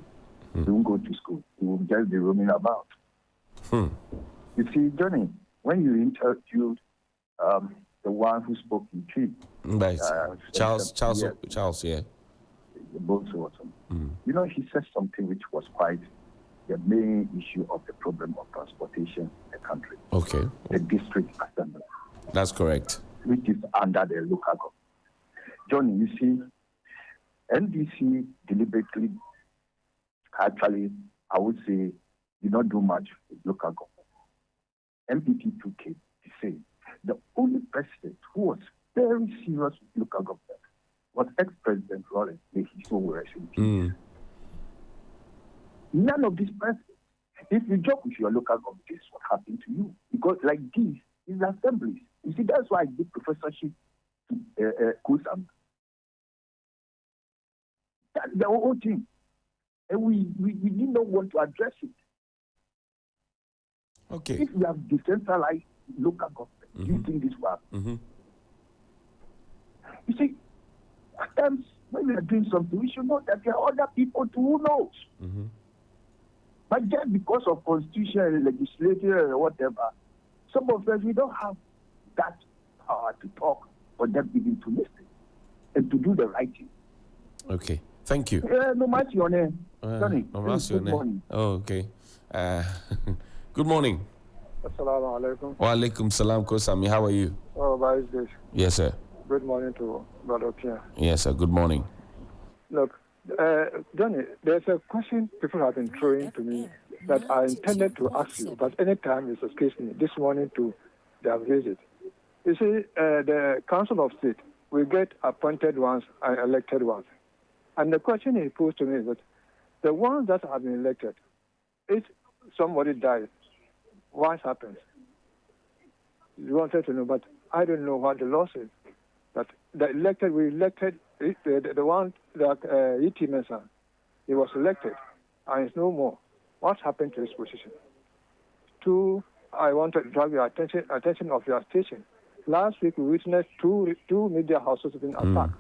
C: He won't go to school. He will just be roaming about. You see, Johnny, when you interviewed the one who spoke in Tree,
A: right. Charles, yeah.
C: He said something which was quite the main issue of the problem of transportation in the country.
A: Okay.
C: The district assembly.
A: That's correct.
C: Which is under the local government. Johnny, you see, NDC deliberately, actually, I would say, did not do much with local government. MPP 2K to say the only president who was very serious with local government was ex-president Lawrence. May he so rest in peace. None of these presidents. If you joke with your local government, this is what happened to you. Because like this is assemblies. You see, that's why I did professorship to Kusam. That's the whole thing. And we did not want to address it.
A: Okay.
C: If we have decentralized local government, do you think this will happen? You see, at times when we are doing something, we should know that there are other people too who knows. But just because of constitution and legislature or whatever, some of us, we don't have that power to talk or them even to listen and to do the right thing.
A: Okay. Thank you.
C: No matter your name. Johnny,
A: good morning. Oh, okay. Good morning.
I: Assalamu alaikum.
A: Wa alaikum salam, Kosami. How are you?
I: Oh, how is this?
A: Yes, sir.
I: Good morning to Brother Appiah.
A: Yes, sir. Good morning.
I: Look, Johnny, there's a question people have been throwing to me that I intended to ask you, but anytime it's escapes me. This morning they have raised it. You see, the Council of State, we get appointed ones and elected ones. And the question he posed to me is that the ones that have been elected, if somebody dies, what happens? You wanted to know, but I don't know what the law says. But we elected the one that E.T. Mensah, he was elected, and it's no more. What happened to his position? Two, I want to draw your attention of your station. Last week we witnessed two media houses being attacked.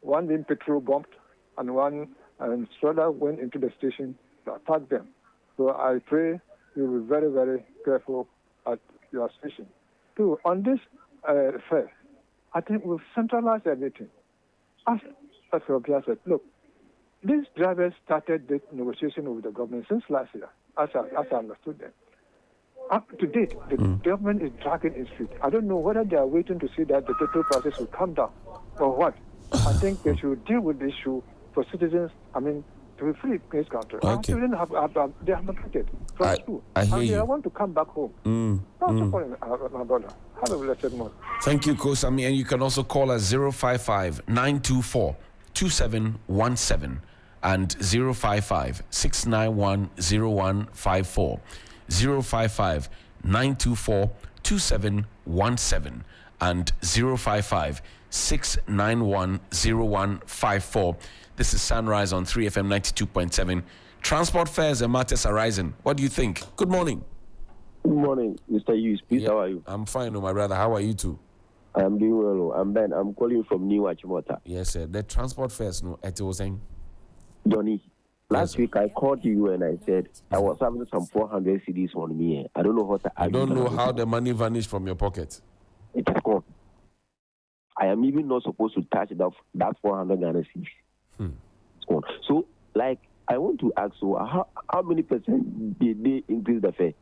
I: One being petrol bombed, and one and Stroller went into the station to attack them. So I pray you will be very, very careful at your station. Two, on this affair, I think we've centralized everything. As Appiah said, look, these drivers started the negotiation with the government since last year, as I understood them. Up to date, the government is dragging its feet. I don't know whether they are waiting to see that the petrol prices will come down or what. I think they should deal with the issue for citizens, to be free in this country.
A: Okay.
I: Our children they have migrated from school.
A: I hear you.
I: They want to come back home. My brother. Have a blessed month.
A: Thank you, Kosami. And you can also call us 055-924-2717 and 055-691-0154. 055-924-2717 and 055-691-0154. This is Sunrise on 3FM 92.7. Transport fares and matters are rising. What do you think? Good morning.
J: Good morning, Mr. Hughes. Please, how are you?
A: I'm fine, my brother. How are you too?
J: I'm doing well. I'm Ben. I'm calling from New Achimota.
A: Yes, sir. The transport fares,
J: Johnny, last week I called you and I said I was having some 400 CDs on me. I don't know what
A: I don't know how the money vanished from your pocket.
J: It is gone. I am even not supposed to touch that 400 CDs. It's gone. So, I want to ask you, how many percent did they increase the fare?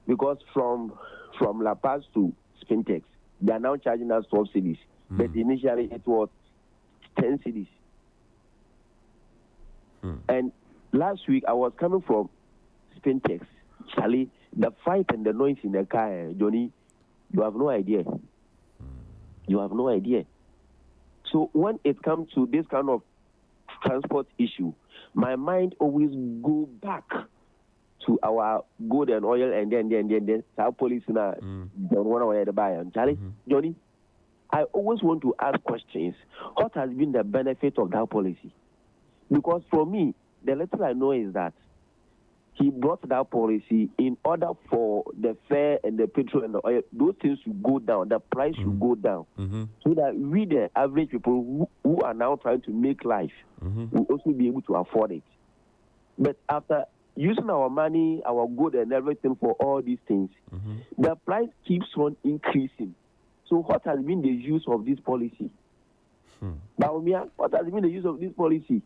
J: Because from La Paz to Spintex, they are now charging us 12 cedis. But initially it was 10 cedis. And last week I was coming from Spintex. Charlie, the fight and the noise in the car, Johnny, you have no idea. You have no idea. So when it comes to this kind of transport issue, my mind always go back to our gold and oil and then our police now don't want to buy. Charlie, Johnny, I always want to ask questions. What has been the benefit of that policy? Because for me, the little I know is that he brought that policy in order for the fare and the petrol and the oil, those things should go down, the price should go down, so that we, the average people who are now trying to make life, will also be able to afford it. But after using our money, our good and everything for all these things, the price keeps on increasing. So what has been the use of this policy? Baumia, what has been the use of this policy?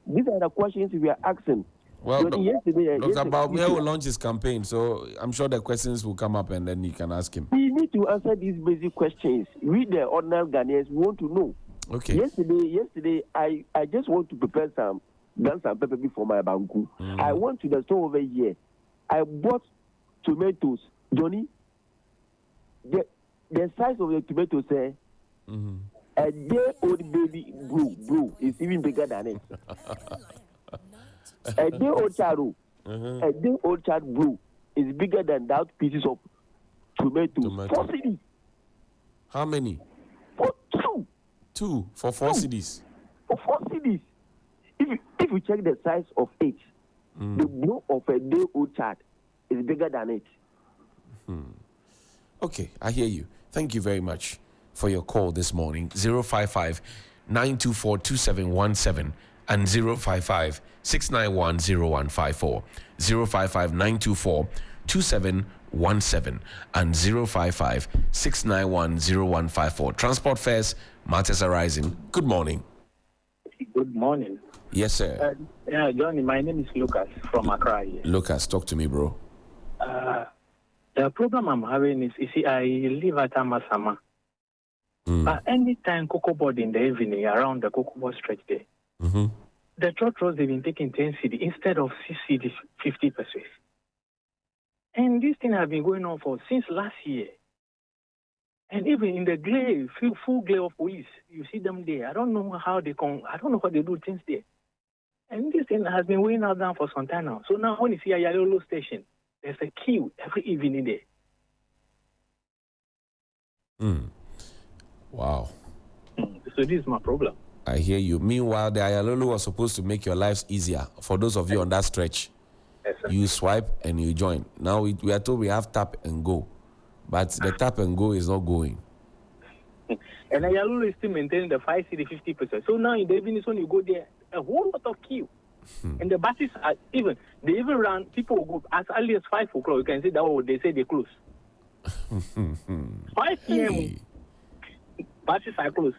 J: These are the questions we are asking.
A: Well, Dr. Baumia will launch his campaign, so I'm sure the questions will come up and then you can ask him.
J: We need to answer these basic questions. We, the ordinary Ghanaians, we want to know.
A: Okay.
J: Yesterday, I just want to prepare some pepper for my banku. I went to the store over here. I bought tomatoes. Johnny, the size of the tomatoes, a day-old baby blue is even bigger than it. A day-old child, a day-old child blue is bigger than that pieces of tomatoes. 4 cedis.
A: How many?
J: For 2.
A: 2 for 4 cedis.
J: For 4 cedis. If you check the size of it, the blue of a day-old child is bigger than it.
A: Okay, I hear you. Thank you very much for your call this morning. 055-924-2717 and 055-691-0154. 055-924-2717 and 055-691-0154. Transport fares, matters arising. Good morning.
K: Good morning.
A: Yes, sir.
K: Johnny, my name is Lucas from Accra.
A: Lucas, talk to me, bro.
K: The problem I'm having is, you see, I live at Amasama. But anytime Cocoa Board in the evening, around the Cocoa Board stretch there, the trotros, they've been taking 10 cedi instead of 6 cedi, 50 pesos. And this thing has been going on since last year. And even in the glare, full glare of police, you see them there. I don't know how they come. I don't know how they do things there. And this thing has been weighing out down for some time now. So now when you see a Yalolo station, there's a queue every evening there.
A: Wow.
K: So this is my problem.
A: I hear you. Meanwhile, the Ayalolo was supposed to make your lives easier for those of you on that stretch.
K: Yes, sir.
A: You swipe and you join. Now we are told we have tap and go. But the tap and go is not going.
K: And Ayalolo is still maintaining the 5 cedi 50%. So now in the evening when you go there, a whole lot of queue. And the buses are they even run, people will go as early as 5 o'clock. You can say that they say they close. 5 p.m. buses are closed.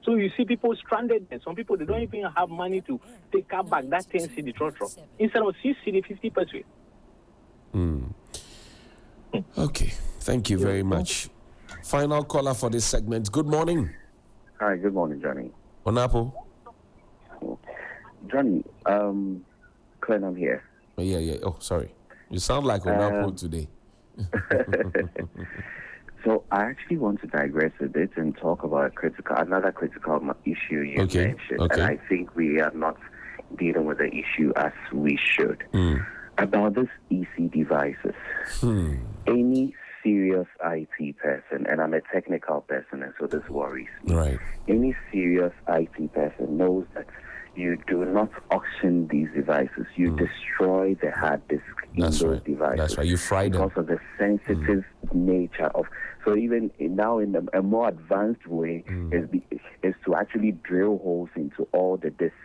K: So you see people stranded there. Some people, they don't even have money to take car back that 10 cedi trotro. Instead of 6 cedi 50%.
A: Okay. Thank you very much. Final caller for this segment. Good morning.
L: Hi, good morning, Johnny.
A: Onapo.
L: Johnny, Glenn, I'm here.
A: Yeah. Oh, sorry. You sound like Onapo today.
L: So I actually want to digress a bit and talk about another critical issue you mentioned. And I think we are not dealing with the issue as we should. About this EC devices. Any serious IT person, and I'm a technical person, and so this worries me.
A: Right.
L: Any serious IT person knows that you do not auction these devices. You destroy the hard disk in those devices.
A: That's right. You fry them.
L: Because of the sensitive nature of... So even now in a more advanced way is to actually drill holes into all the disks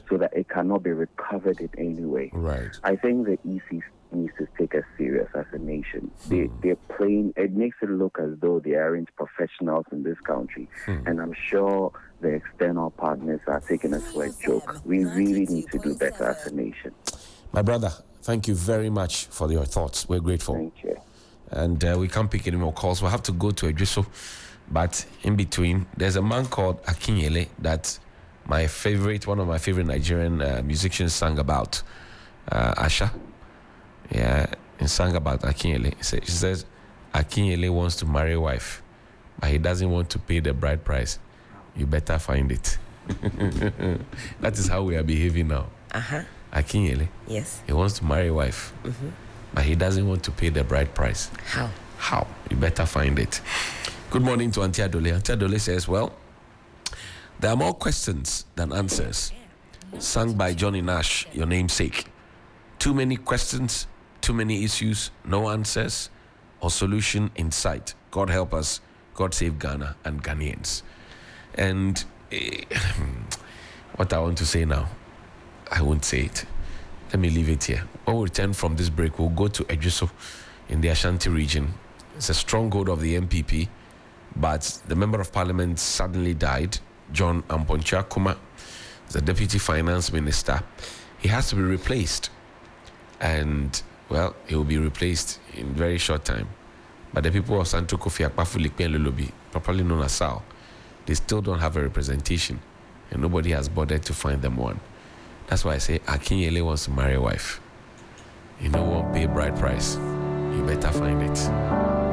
L: so that it cannot be recovered in any way. I think the EC needs to take us serious as a nation. They're playing, it makes it look as though they aren't professionals in this country. And I'm sure the external partners are taking us for a joke. We really need to do better as a nation.
A: My brother, thank you very much for your thoughts. We're grateful.
L: Thank you.
A: And we can't pick any more calls. We'll have to go to Edriso. But in between, there's a man called Akinyele that one of my favorite Nigerian musicians sang about. Asha. Yeah, and sang about Akinyele. She says, Akinyele wants to marry a wife, but he doesn't want to pay the bride price. You better find it. That is how we are behaving now. Akinyele.
B: Yes.
A: He wants to marry a wife, but he doesn't want to pay the bride price. How? You better find it. Good morning to Auntie Adole. Auntie Adole says, well, there are more questions than answers. Sung by Johnny Nash, your namesake. Too many questions, too many issues, no answers or solution in sight. God help us. God save Ghana and Ghanaians. And what I want to say now, I won't say it. Let me leave it here. When we return from this break, we'll go to Edriso in the Ashanti region. It's a stronghold of the MPP, but the Member of Parliament suddenly died. John Amponcha Kuma, the Deputy Finance Minister. He has to be replaced. And, well, he will be replaced in very short time. But the people of Santo Kofi Akpafu Likpe and Lulubi, properly known as SAL, they still don't have a representation. And nobody has bothered to find them one. That's why I say Akinyele wants to marry a wife. You know what? Pay bride price. You better find it.